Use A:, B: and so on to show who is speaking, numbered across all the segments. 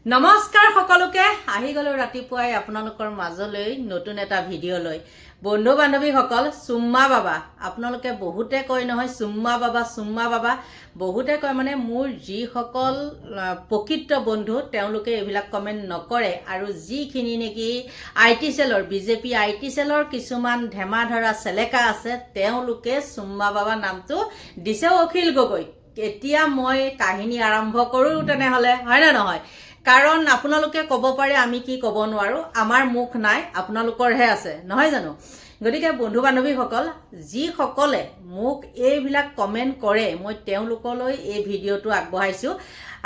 A: নমস্কাৰ সকলোকে আহি গলো ৰাতিপুৱাই আপোনালোকৰ মাজলৈ নতুন এটা ভিডিঅ' লৈ বন্ধু বান্ধৱীসকল চুম্মা বাবা আপোনালোকে বহুতে কয় নহয় চুম্মা বাবা বহুতে কয় মানে মোৰ যিসকল প্ৰকৃত বন্ধু তেওঁলোকে এইবিলাক কমেণ্ট নকৰে আৰু যিখিনি নেকি আইটি সেলৰ বিজেপি আইটি সেলৰ কিছুমান ধেমা ধৰা চেলেকা আছে তেওঁলোকে চুম্মা বাবা নামটো দিছে অখিল গগৈ এতিয়া মই কাহিনী আৰম্ভ কৰোঁ তেনেহলে হয় না নহয় কাৰণ আপোনালোকে ক'ব পাৰে আমি কি ক'ব নোৱাৰো আমাৰ মুখ নাই আপোনালোকৰহে আছে নহয় জানো গতিকে বন্ধু বান্ধৱীসকল যিসকলে মোক এইবিলাক কমেণ্ট কৰে মই তেওঁলোকলৈ এই ভিডিঅ'টো আগবঢ়াইছো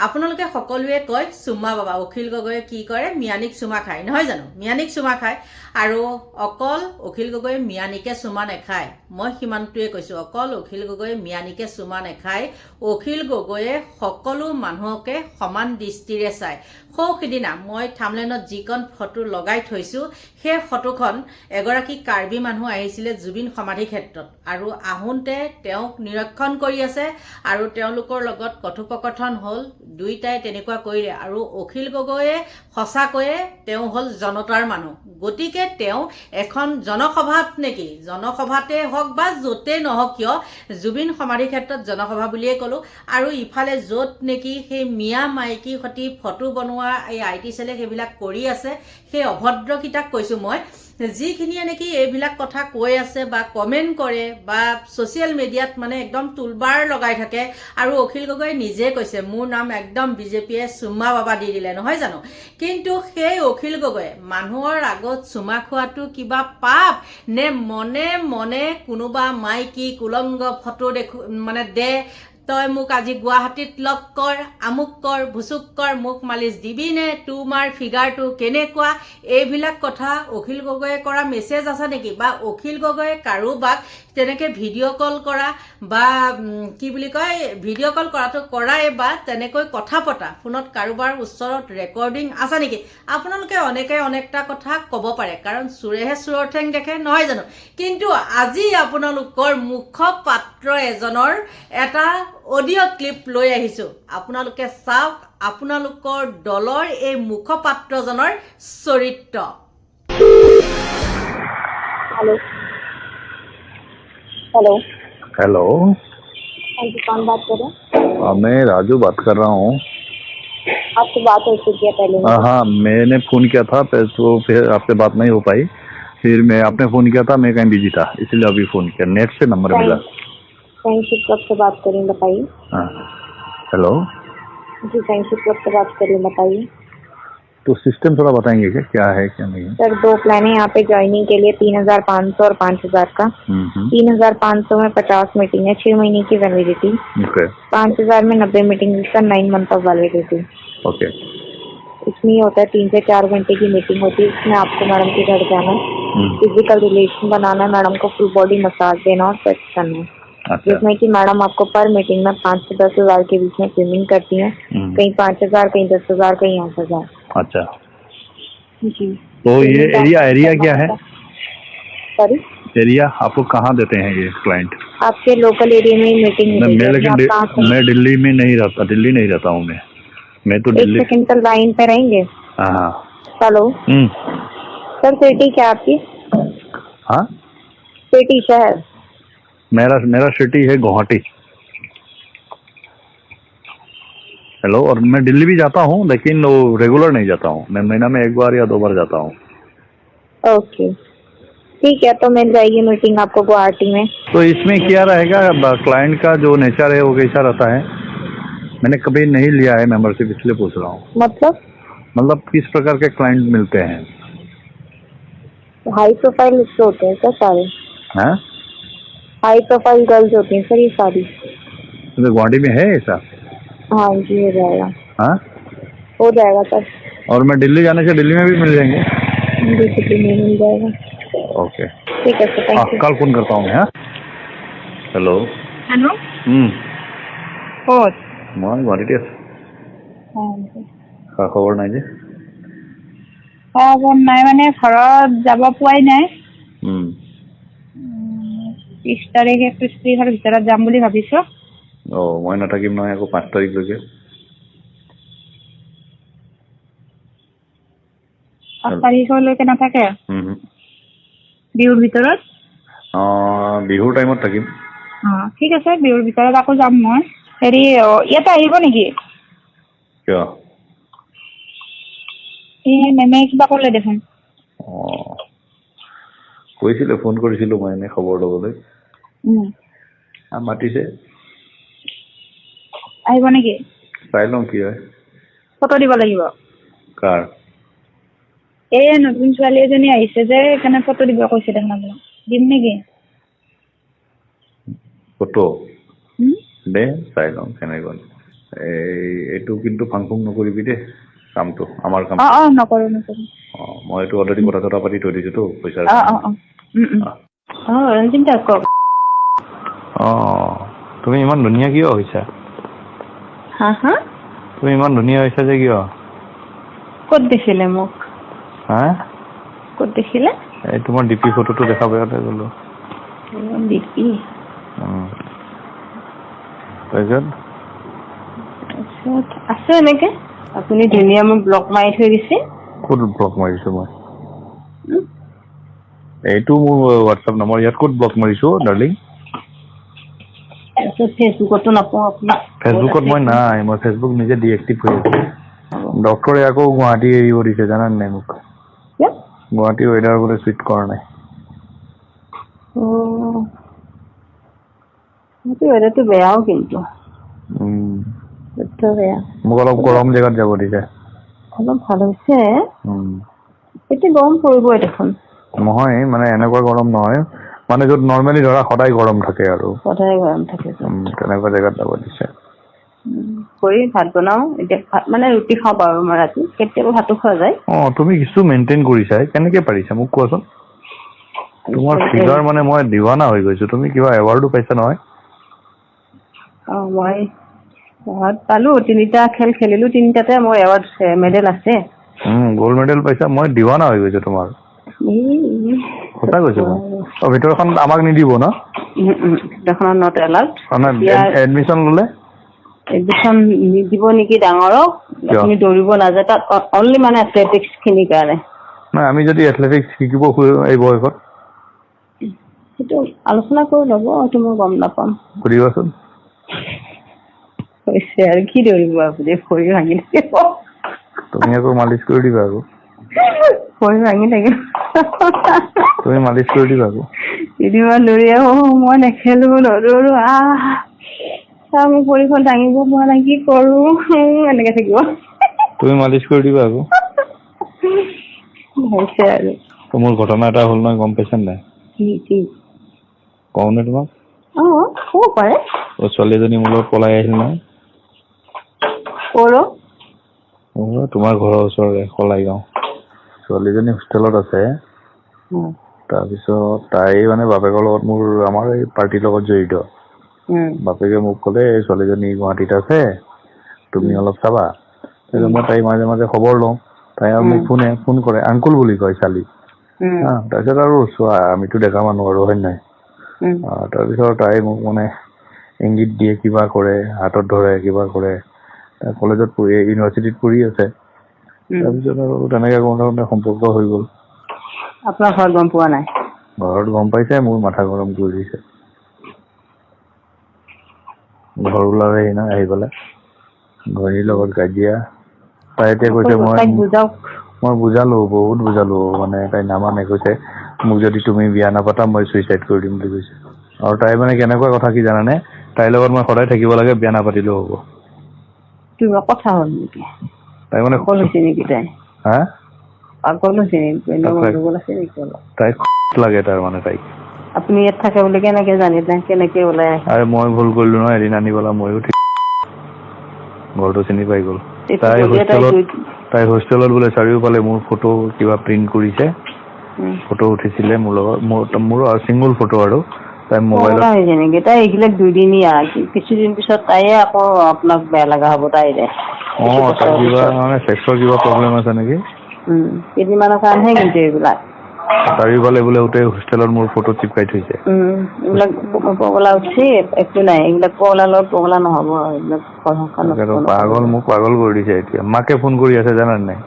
A: আপোনালোকে সকলোৱে কয় চুম্মা বাবা অখিল গগৈয়ে কি কৰে মিয়ানিক চুমা খায় নহয় জানো মিয়ানিক চুমা খায় আৰু অকল অখিল গগৈয়ে মিয়ানিকে চুমা নেখায় মই সিমানটোৱে কৈছো অকল অখিল গগৈয়ে মিয়ানিকে চুমা নেখায় অখিল গগৈয়ে সকলো মানুহকে সমান দৃষ্টিৰে চায় সৌখিদিনা মই থামলেনত যিখন ফটো লগাই থৈছো সেই ফটোখন এগৰাকী কাৰ্বি মানুহ আহিছিলে জুবিন সমাধি ক্ষেত্ৰত আৰু আহোঁতে তেওঁক নিৰীক্ষণ কৰি আছে আৰু তেওঁলোকৰ লগত কথোপকথন হ'ল দুইটাই তেনেকুৱা কৰিলে আৰু অখিল গগৈয়ে সঁচাকৈয়ে তেওঁ হ'ল জনতাৰ মানুহ গতিকে তেওঁ এখন জনসভাত নেকি জনসভাতে হওক বা য'তেই নহওক কিয় জুবিন সমাধি ক্ষেত্ৰত জনসভা বুলিয়ে ক'লো আৰু ইফালে য'ত নেকি সেই মিয়া মাইকী সতি ফটো বনোৱা এই আইটি সেলে সেইবিলাক কৰি আছে সেই অভদ্ৰকিটাক কৈছো মই যিখিনিয়ে নেকি এইবিলাক কথা কৈ আছে বা কমেণ্ট কৰে বা ছ'চিয়েল মিডিয়াত মানে একদম টুলবাৰ লগাই থাকে আৰু অখিল গগৈ নিজে কৈছে মোৰ নাম একদম বিজেপিয়ে চুম্মা বাবা দি দিলে নহয় জানো কিন্তু সেই অখিল গগৈ মানুহৰ আগত চুমা খোৱাটো কিবা পাপ নে মনে মনে কোনোবা মাইকী কুলংগ ফটো দেখো মানে দে তই মোক আজি গুৱাহাটীত লগ কৰ আমুক কৰ ভুচুক কৰ মুখ মালিচ দিবি নে তোমাৰ ফিগাৰটো কেনেকুৱা এইবিলাক কথা অখিল গগৈয়ে কৰা মেছেজ আছে নেকি বা অখিল গগৈয়ে কাৰোবাক তেনেকৈ ভিডিঅ' কল কৰা বা কি বুলি কয় ভিডিঅ' কল কৰাটো কৰাই বা তেনেকৈ কথা পতা ফোনত কাৰোবাৰ ওচৰত ৰেকৰ্ডিং আছে নেকি আপোনালোকে অনেকটা কথা ক'ব পাৰে কাৰণ চোৰেহে চোৰৰ ঠেং দেখে নহয় জানো কিন্তু আজি আপোনালোকৰ মুখপাত্ৰ এজনৰ এটা অডিঅ' ক্লিপ লৈ আহিছো আপোনালোকে চাওক আপোনালোকৰ দলৰ এই মুখপাত্ৰজনৰ চৰিত্ৰ
B: हेलो हेलो
C: हेलो
B: हाँ जी कौन बात कर रहे हैं
C: मैं राजू बात कर रहा हूँ
B: आपसे बात हो चुकी है पहले
C: हाँ मैंने फ़ोन किया था तो फिर आपसे बात नहीं हो पाई फिर मैं आपने फ़ोन किया था मैं कहीं बिजी था इसलिए अभी फ़ोन किया नेट से नंबर मिला
B: फ्रेंडशिप क्लब से बात कर रही हूँ बताइए
C: हाँ हेलो
B: जी फ्रेंडशिप क्लब से बात कर रही हूँ बताइए
C: तो सिस्टम थोड़ा बताएंगे क्या है क्या नहीं है
B: सर 2 प्लान है यहाँ पे ज्वाइनिंग के लिए 3,500 और 5,000 का 3,500 में 50 मीटिंग है 6 महीने की वैलिडिटी
C: ओके
B: 5,000 में 90 मीटिंग जिसका 9 मंथ ऑफ वैलिडिटी
C: ओके
B: इसमें ये होता है 3 से 4 घंटे की मीटिंग होती है इसमें आपको मैडम के घर जाना फिजिकल रिलेशन बनाना मैडम को फुल बॉडी मसाज देना और सेक्स करना
C: अच्छा
B: जिसमें कि मैडम आपको पर मीटिंग में 5 से 10,000 के बीच में पेमेंट करती हैं कहीं 5,000 कहीं 10,000 कहीं 8,000
C: अच्छा
B: जी
C: तो ये एरिया क्या है
B: सॉरी
C: एरिया आपको कहाँ देते हैं ये क्लाइंट
B: आपके लोकल एरिया में मीटिंग
C: मैं दिल्ली में नहीं रहता दिल्ली नहीं रहता हूँ मैं तो दिल्ली
B: सेकंड तक लाइन पे रहेंगे
C: हाँ
B: हेलो सर सिटी क्या आपकी
C: हाँ
B: सिटी शहर
C: मेरा सिटी है गुवाहाटी हेलो और मैं दिल्ली भी जाता हूँ लेकिन वो रेगुलर नहीं जाता हूँ मैं महीना में 1 बार या 2 बार जाता हूँ
B: ओके ठीक है तो मिल जाएगी मीटिंग आपको गुवाहाटी में
C: तो इसमें क्या रहेगा क्लाइंट का जो नेचर है वो कैसा रहता है मैंने कभी नहीं लिया है मेंबरशिप इसलिए पूछ रहा हूँ मतलब किस प्रकार के क्लाइंट मिलते हैं
B: हाई प्रोफाइल होते हैं सर सारे
C: हाँ
B: हाई प्रोफाइल गर्ल्स होती हैं सर ये सारी
C: तो गुवाहाटी में है ऐसा
B: हाँ जी हो जाएगा
C: हाँ
B: हो जाएगा सर
C: और मैं दिल्ली जाने से दिल्ली में भी मिल जाएंगे
B: दिल्ली में मिल जाएगा
C: ओके
B: ठीक है सर थैंक यू
C: कल फोन करता हूँ मैं हाँ हेलो
B: हेलो
C: মই গুৱাহাটীতে আছোঁ খা খবৰ নাই যে
D: খবৰ নাই মানে ঘৰত যাব পোৱাই নাই 30 তাৰিখ 31 তাৰিখৰ ভিতৰত যাম বুলি ভাবিছোঁ
C: মই নাথাকিম নহয় আকৌ 5 তাৰিখলৈকে
D: 8 তাৰিখলৈকে নাথাকে বিহুৰ ভিতৰত
C: বিহুৰ টাইমত থাকিম
D: ঠিক আছে বিহুৰ ভিতৰত আকৌ যাম মই হেৰি ইয়াতে আহিব নেকি
C: কিয়
D: এই মেমে কিবা ক'লে দেখোন
C: কৈছিলে ফোন কৰিছিলোঁ মই এনে খবৰ ল'বলৈ মাতিছে
D: আহিব নেকি
C: চাই লওঁ কি হয়
D: ফটো দিব লাগিব
C: কাৰ
D: এই নতুন ছোৱালী এজনী আহিছে যে সেইকাৰণে ফটো দিব কৈছে দেখোন আপোনাক দিম নেকি
C: ফটো দে চাই লওঁ কেনেকুৱা এইটো কিন্তু ফাংফুং নকৰিবি দেই কামটো আমাৰ কাম
D: নকৰোঁ
C: মই এইটো অলৰেডি কথা চথা পাতি থৈ দিছোঁতো পইচাৰ
D: ৰঞ্জিত দা কওক
C: তুমি ইমান ধুনীয়া কিয় হৈছা তুমি ইমান ধুনীয়া হৈছা যে কিয়
D: ক'ত দেখিলে মোক
C: হা
D: ক'ত দেখিলে
C: এই তোমাৰ ডিপি ফটোটো দেখা পাওঁতে গ'লো
D: ডিপি
C: তাৰপিছত
D: আছে এনেকে আপুনি ধুনীয়া মোক ব্লক মাৰি থৈ দিছে
C: ক'ত ব্লক মাৰিছো মই এইটো মোৰ হোৱাটছআপ নম্বৰ ইয়াত ক'ত ব্লক মাৰিছো ডাৰ্লিং
D: ফেচবুকতো নাপাওঁ আপোনাক
C: ফেচবুকত মই নাই মই ফেচবুক নিজে ডিএক্টিভ কৰি আছো ডক্টৰে আকৌ গুৱাহাটী এৰিব দিছে জানানে নাই মোক গুৱাহাটী ৱেডাৰ বোলে চুইট কৰা নাই
D: ৱেডাৰটো বেয়াও কিন্তু
C: মোক অলপ গৰম জেগাত যাব দিছে
D: অলপ ভাল হৈছে এতিয়া গৰম পৰিবই দেখোন
C: নহয় মানে এনেকুৱা গৰম নহয় মানে য'ত নৰ্মেলি ধৰা সদায় গৰম থাকে আৰু
D: সদায় গৰম থাকে
C: তেনেকুৱা জেগাত যাব দিছে
D: কৰি ভাত বনাওঁ এতিয়া মানে ৰুটি খাওঁ বাৰু মই ৰাতি কেতিয়াবা ভাতো খোৱা যায়
C: তুমি কিছু মেইনটেইন কৰিছা কেনেকে পাৰিছা মোক কোৱাচোন তোমাৰ ফিগাৰ মানে মই দিৱানা হৈ গৈছো তুমি কিবা এৱাৰ্ডো পাইছা নহয়
D: মই পালো 3টা খেল খেলিলো 3টাতে মোৰ এৱাৰ্ড মেডেল আছে
C: গ'ল্ড মেডেল পাইছা মই দিৱানা হৈ গৈছো তোমাৰ সঁচা কৈছো মই ভিতৰখন আমাক নিদিব ন
D: নট এলাউড
C: এডমিশ্যন ল'লে
D: এডমিশ্যন নিদিব নেকি ডাঙৰক আপুনি দৌৰিব নাযায় তাত অনলি মানে এথলেটিক্স খিনিৰ কাৰণে
C: নাই আমি যদি এথলেটিক্স শিকিব এই বয়সত
D: সেইটো আলোচনা কৰি ল'ব সেইটো মই গম নাপাম
C: সুধিবাচোন
D: হৈছে আৰু কি দৌৰিব আপুনি ভৰি ভাঙি থাকিব
C: তুমি আকৌ মালিচ কৰি দিবা আকৌ
D: ভৰি ভাঙি থাকিব
C: তুমি মালিচ কৰি দিবা আকৌ
D: কেইদিনমান দৌৰি আহো মই নেখেলো নদৌৰো মোৰ ভৰিখন দাঙিব পৰা নাই কি কৰো এনেকে থাকিব
C: তুমি মালিচ কৰি দিবা আকৌ
D: হৈছে আৰু
C: মোৰ ঘটনা এটা হ'ল নহয় গম পাইছা নাই কওঁ নে তোমাক
D: ক'ব পাৰে
C: ছোৱালীজনী মোৰ লগত পলাই আহিল নহয় তোমাৰ ঘৰৰ ওচৰৰে কলাইগাঁও ছোৱালীজনী হোষ্টেলত আছে তাৰপিছত তাই মানে বাপেকৰ লগত মোৰ আমাৰ এই পাৰ্টিৰ লগত জড়িত বাপেকে মোক ক'লে এই ছোৱালীজনী গুৱাহাটীত আছে তুমি অলপ চাবা তাৰপিছত মই তাই মাজে মাজে খবৰ লওঁ তাই আৰু মোক ফোন কৰে আংকুল বুলি কয় ছোৱালী তাৰপিছত আৰু চোৱা আমিতো দেখা মানুহ আৰু হয় নাই তাৰপিছত তাই মোক মানে ইংগিত দিয়ে কিবা কৰে হাতত ধৰে কিবা কৰে কলেজত পঢ়ি ইউনিভাৰ্চিটিত পঢ়ি আছে তাৰপিছত আৰু তেনেকৈ কৰোঁতে সম্পৰ্ক হৈ গ'ল
D: আপোনাৰ ঘৰত গম পোৱা নাই
C: ঘৰত গম পাইছে মোৰ মাথা গৰম কৰি দিছে ঘৰ ওলালে না আহি পেলাই ঘড়ীৰ লগত কাজিয়া তাই এতিয়া কৈছে মই বুজালো বহুত বুজালো মানে তাই নামানে কৈছে মোক যদি তুমি বিয়া নাপাতা মই চুইচাইড কৰি দিম বুলি কৈছে আৰু তাই মানে কেনেকুৱা কথা কি জানানে তাইৰ লগত মই সদায় থাকিব লাগে বিয়া নাপাতিলেও হ'ব
D: কিবা কথা হ'ল নেকি
C: তাই মানে
D: পাগল হৈছে নেকি তাই পাগল হৈছে নেকি
C: তাই লাগে তাৰ মানে তাইক
D: আপুনি ইয়াত থাকে বুলি কেনেকে জানিলে কেনেকে ওলাই
C: আৰে মই ভুল কৰিলো নহয় এদিন আনি পেলাই ময়ো ঘৰটো চিনি পাই গ'ল তাই হোষ্টেলত বোলে চাৰিওফালে মোৰ ফটো কিবা প্ৰিণ্ট কৰিছে ফটো উঠিছিলে মোৰ লগত মোৰ চিংগুল ফটো আৰু তাই মোবাইলত
D: হৈছে নেকি তাই এইবিলাক 2 দিনীয়া কিছুদিন পিছত তাইয়ে আকৌ আপোনাক বেয়া লগা হ'ব তাইৰে
C: তাই কিবা মানে চেক্সৰ কিবা প্ৰব্লেম আছে নেকি
D: কেইদিনমানৰ কাৰণেহে কিন্তু এইবিলাক
C: চাৰিওফালে বোলে গোটেই হোষ্টেলত মোৰ ফটো চিপকাই থৈছে
D: এইবিলাক পগলা উঠি একো নাই এইবিলাক পগলা লগত পগলা নহ'ব এইবিলাক
C: পাগল মোক পাগল কৰি দিছে এতিয়া মাকে ফোন কৰি আছে জানানে নাই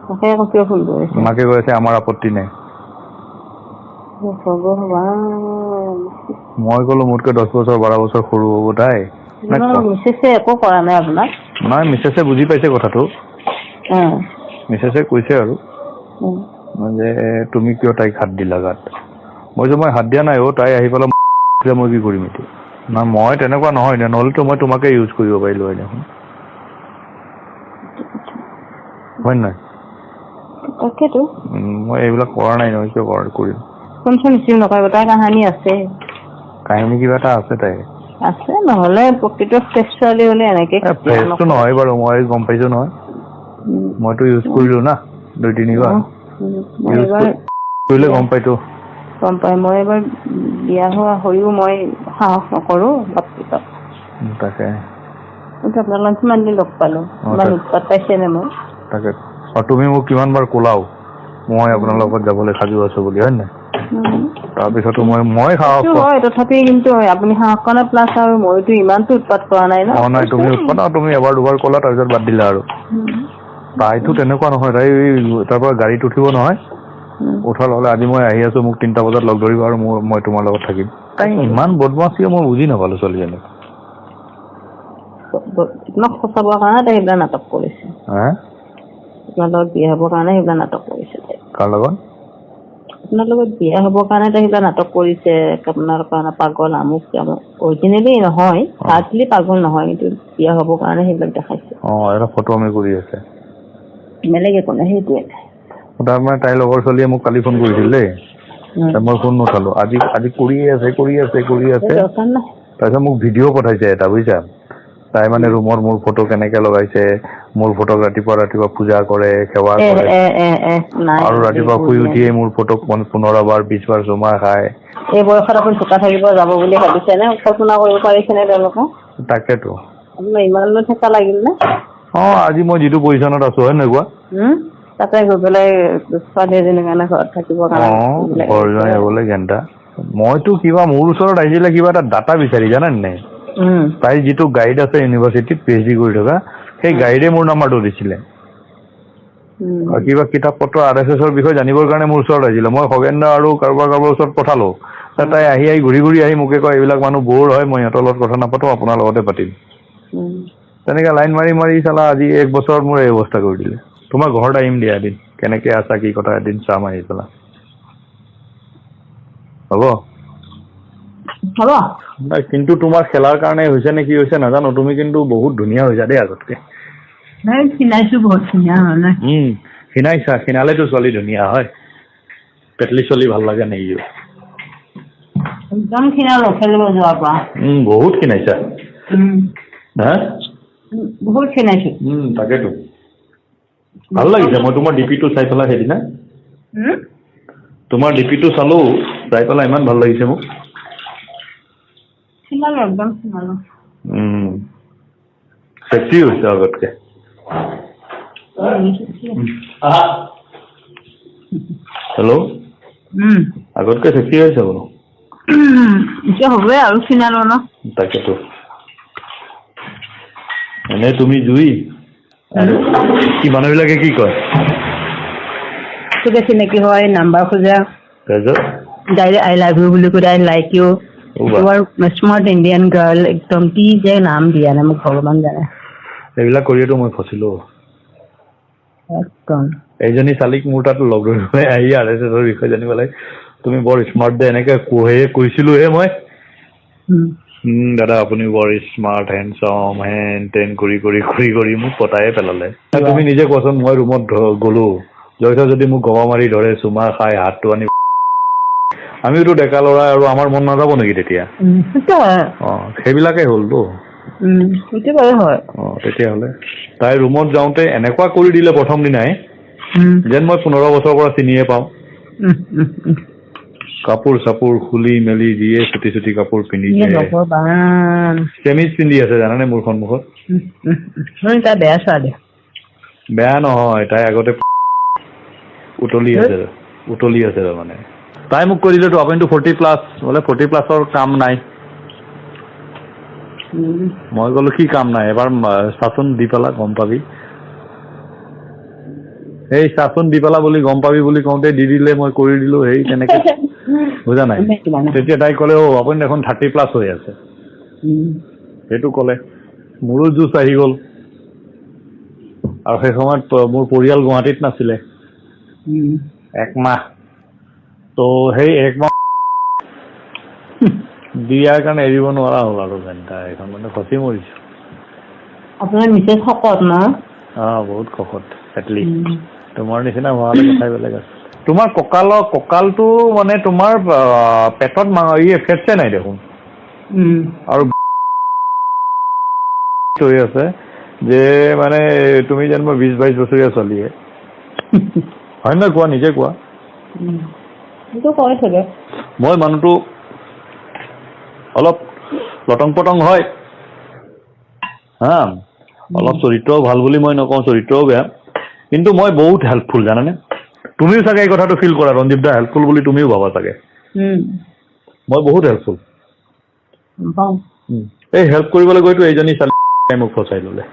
D: তাকে আকৌ কিয় ফোন কৰিছে?
C: মাকে কৈ আছে আমাৰ আপত্তি নাই।
D: ভগৱান,
C: মই ক'লো মোতকৈ 10 বছৰ 12 বছৰ সৰু হ'ব তাই।
D: মিছেছে একো কৰা নাই আপোনাক?
C: নাই, মিছেছে বুজি পাইছে কথাটো। মিছেছে কৈছে আৰু যে তুমি কিয় তাইক হাত দিলা গাত। মই যে মই হাত দিয়া নাই তাই আহি পেলাই মই কি কৰিম এতিয়া। না মই তেনেকুৱা নহয় নে, নহ'লেতো মই তোমাকে ইউজ কৰিব পাৰিলো হয় দেখোন, হয় নাই?
D: তাকেতো
C: মই এইবিলাক কৰা নাই নহয়, কিয় কৰিম।
D: কোনখন ৰিচিভ নকৰিব, তাৰ কাহানী আছে।
C: কাহিনী কিবা এটা আছে তাই
D: আছে, নহ'লে প্ৰকৃত ফ্ৰেছ ছোৱালী হ'লে এনেকে
C: ফ্ৰেছটো নহয় বাৰু, মই গম পাইছো নহয়। মইতো ইউজ কৰিলো না 2-3 বাৰ। ইউজ কৰিলে গম পাইতো।
D: গম পাই, মই এবাৰ বিয়া হোৱা হৈও মই সাহস নকৰো বাপপিতক।
C: তাকে
D: আপোনালোক কিমান দিন লগ পালো, ইমান উৎপাত পাইছেনে মই।
C: তাকে তুমি মোক কিমান বাৰ ক'লাও মই আপোনাৰ লগত যাবলৈ সাজু আছো বুলি, হয় নাই? তাৰপিছতো মই সাহস
D: হয়, তথাপি কিন্তু আপুনি সাহস কৰা নাই, প্লাছ আৰু মইতো ইমানটো উৎপাত কৰা নাই ন।
C: নাই, তুমি উৎপাত তুমি এবাৰ দুবাৰ ক'লা, তাৰপিছত বাদ দিলা আৰু। তাইতো তেনেকুৱা নহয়, তাই তাৰ পৰা গাড়ীত উঠিব নহয়, উঠাৰ লগে আজি মই আহি আছো, মোক 3টা বজাত লগ ধৰিবা আৰু মই তোমাৰ লগত থাকিম। তাই ইমান বদমাছিও মই বুজি নাপালো ছোৱালীজনী।
D: আপোনাক ফচাবৰ কাৰণে তাই সেইবিলাক নাটক কৰিছে। আপোনাৰ লগত বিয়া হ'বৰ কাৰণে সেইবিলাক নাটক কৰিছে।
C: কাৰ লগত?
D: আপোনাৰ লগত বিয়া হ'বৰ কাৰণে তাই সেইবিলাক নাটক কৰিছে। আপোনাৰ কাৰণে পাগল আমুক আমুক, অৰিজিনেলি নহয়, হাৰ্ডলি পাগল নহয়, কিন্তু বিয়া হ'বৰ কাৰণে সেইবিলাক দেখাইছে।
C: এটা ফটো আমি কৰি আছে
D: বেলেগ একো নাই, সেইটোৱে।
C: তাৰমানে তাইৰ লগৰ ছোৱালীয়ে মোক কালি ফোন কৰিছিল দেই, মই ফোন নুঠালো। আজি কৰিয়ে আছে। তাৰপিছত মোক ভিডিঅ' পঠাইছে এটা, বুজিছা? তাই মানে ৰুমৰ মোৰ ফটো কেনেকে লগাইছে, মোৰ ফটোক ৰাতিপুৱা পূজা কৰে, সেৱা কৰে, আৰু ৰাতিপুৱা শুই উঠিয়ে মোৰ ফটোক 15 বাৰ 20 বাৰ চুমা খায়।
D: এই বয়সত আপুনি চোকা থাকিব যাব বুলি ভাবিছে নে? কল্পনা কৰিব পাৰিছেনে তেওঁলোকে?
C: তাকেতো
D: আপোনাৰ ইমানলৈ ঠেকা লাগিল নে?
C: আজি মই যিটো পজিশ্যনত আছো, হয় নাই কোৱা?
D: তাতে গৈ পেলাই ছোৱালী এজনীৰ কাৰণে ঘৰত থাকিবৰ
C: কাৰণে মইতো কিবা মোৰ ওচৰত আহিছিলে কিবা এটা ডাটা বিচাৰি, জানা নাই? তাই যিটো গাইড আছে ইউনিভাৰ্চিটিত PhD কৰি থকা, সেই গাইডে মোৰ নাম্বাৰটো দিছিলে। কিবা কিতাপ পত্ৰ RSSৰ বিষয়ে জানিবৰ কাৰণে মোৰ ওচৰত আহিছিলে। মই খগেন আৰু কাৰোবাৰ ওচৰত পঠালো। তাই আহি ঘূৰি আহি মোকে কয়, এইবিলাক মানুহ বৰ হয়, মই সিহঁতৰ লগত কথা নাপাতো, আপোনাৰ লগতে পাতিম। তেনেকে লাইন মাৰি চালা, আজি 1 বছৰত মোৰ এই অৱস্থা কৰি দিলে। তোমাৰ ঘৰত আহিম দিয়া এদিন, কেনেকে আছা কি কথা এদিন চাম আহি পেলা, হ'ব? কিন্তু তোমাৰ খেলাৰ কাৰণে হৈছে নে কি হৈছে নাজানো, তুমি কিন্তু বহুত ধুনীয়া হৈছা দেই আগতকে।
D: খিনাইছো, বহুত ধুনীয়া হয় না।
C: খিনাইছা, খিনালেতো ছোৱালী ধুনীয়া হয়। পেটলি ছোৱালী ভাল লাগে নেকি?
D: একদম খিনালো খেলিব যোৱাৰ পৰা।
C: বহুত খিনাইছা।
D: বহুত খিনাইছো।
C: তাকেতো ভাল লাগিছে। মই তোমাৰ ডিপিটো চাই পেলাই সেইদিনা, তোমাৰ ডিপিটো চালো, চাই পেলাই ইমান ভাল লাগিছে মোক।
D: একদম খিনালো।
C: চেক্সি হৈছে আগতকে। হেল্ল', আগতকে চেক্সি হৈছে বোলো।
D: এতিয়া হ'বই আৰু খিনালো ন।
C: তাকেতো এনে তুমি জুই কি মানুহবিলাকে কি কয়?
D: চিনাকি হয়, নাম্বাৰ খোজা, ডাইৰেক্ট আই লাভ ইউ বুলি কৈ, I like you, you are smart Indian girl, একদম কি যে নাম দিয়া নাই মোক ভগৱান জানে।
C: এইবিলাক কৰিয়েতো মই ফচিলো।
D: একদম
C: এইজনী ছোৱালীক মোৰ তাত লগ ধৰিবলৈ আহি RSSৰ বিষয়ে জানিব লাগে, তুমি বৰ স্মাৰ্ট দে, এনেকে কৈছিলো মই। দাদা আপুনি বৰ স্মাৰ্ট, হেণ্ডচাম, হেন তেন কৰি মোক পতায়ে পেলালে। তুমি নিজে কোৱাচোন, মই ৰুমত গলো, জয়তা যদি মোক গবা মাৰি ধৰে, চুমা খাই, হাতটো আনি, আমিওতো ডেকা ল'ৰা, আৰু আমাৰ মন নাযাব নেকি তেতিয়া? সেইবিলাকে হ'লতো। তেতিয়াহ'লে তাই ৰুমত যাওঁতে এনেকুৱা কৰি দিলে প্ৰথম দিনাই, যেন মই 15 বছৰৰ পৰা চিনিয়ে পাওঁ। কাপোৰ চাপোৰ খুলি মেলি দিয়ে, চুটি কাপোৰ পিন্ধিছে, চেমিজ পিন্ধি আছে জানানে মোৰ সন্মুখত।
D: তাই বেয়া ছোৱালী।
C: বেয়া নহয়, তাই আগতে উতলি আছে তাৰমানে। তাই মোক কৈ দিলেতো আপুনিতো 40+, বোলে 40+ৰ কাম নাই। মই ক'লো কি কাম নাই, এবাৰ চাচোন দি পেলা গম পাবি। এই চাচোন দি পেলা বুলি গম পাবি বুলি কওঁতে দি দিলে মই কৰি দিলো সেই তেনেকে বুজা নাই তেতিয়া তাই ক'লে আপুনি দেখোন 30+ হৈ আছে সেইটো ক'লে মোৰো জুচ আহি গ'ল আৰু সেই সময়ত মোৰ পৰিয়াল গুৱাহাটীত নাছিলে 1 মাহ তো সেই 1 মাহ দিয়াৰ কাৰণে এৰিব নোৱাৰা হ'ল আৰু ঘণ্টা এখন মানে ফচি মৰিছো
D: আপোনাৰ মিছেছ শকত ন
C: বহুত কফত এটলি তোমাৰ নিচিনা হোৱালে কথাই বেলেগ আছে তোমাৰ কঁকালটো মানে তোমাৰ পেটত ফেটছে নাই দেখোন আৰু হৈ আছে যে মানে তুমি যেন মই 20-22 বছৰীয়া ছোৱালীয়ে হয় নহয় কোৱা নিজে কোৱা মই মানুহটো অলপ লটং পটং হয় হা অলপ চৰিত্ৰও ভাল বুলি মই নকওঁ চৰিত্ৰও বেয়া কিন্তু মই বহুত হেল্পফুল জানানে তুমিও চাগে এই কথাটো ফিল কৰা ৰঞ্জীৱ দা হেল্পফুল বুলি তুমিও ভাবা চাগে মই বহুত হেল্পফুল এই হেল্প কৰিবলৈ গৈতো এইজনী ছোৱালী মোক ফচাই ল'লে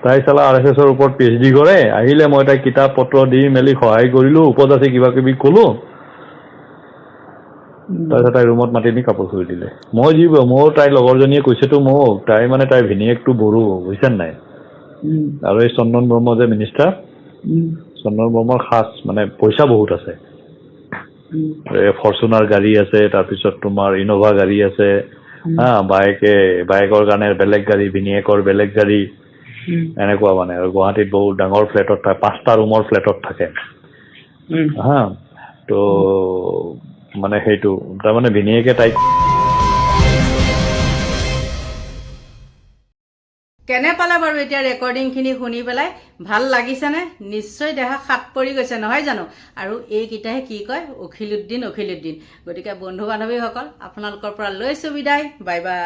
C: তাই চালা RSSৰ ওপৰত PhD কৰে আহিলে মই তাইক কিতাপ পত্ৰ দি মেলি সহায় কৰিলো উপজাতি কিবা কিবি ক'লো তাৰপিছত তাই ৰুমত মাতি নি কাপোৰ ধুই দিলে মোৰ তাইৰ লগৰজনীয়ে কৈছেতো মোক তাই মানে তাইৰ ভিনিয়েকটো বড়ো বুজিছা নাই আৰু এই চন্দন ব্ৰহ্ম যে মিনিষ্টাৰ চন্দন ব্ৰহ্মৰ খাচ মানে পইচা বহুত আছে ফৰচুনাৰ গাড়ী আছে তাৰপিছত তোমাৰ ইন'ভা গাড়ী আছে হা বাইকৰ কাৰণে বেলেগ গাড়ী ভিনিয়েকৰ বেলেগ গাড়ী এনেকুৱা মানে আৰু গুৱাহাটীত বহুত ডাঙৰ ফ্লেটত থাকে 5টা ৰুমৰ ফ্লেটত থাকে হা তো মানে সেইটো তাৰমানে ভিনিয়েকে তাইক
A: কেনে পালে বাৰু এতিয়া ৰেকৰ্ডিংখিনি শুনি পেলাই ভাল লাগিছেনে নিশ্চয় দেহা সাত পৰি গৈছে নহয় জানো আৰু এইকেইটাহে কি কয় অখিলুদ্দিন গতিকে বন্ধু বান্ধৱীসকল আপোনালোকৰ পৰা লৈছোঁ বিদায় বাই বাই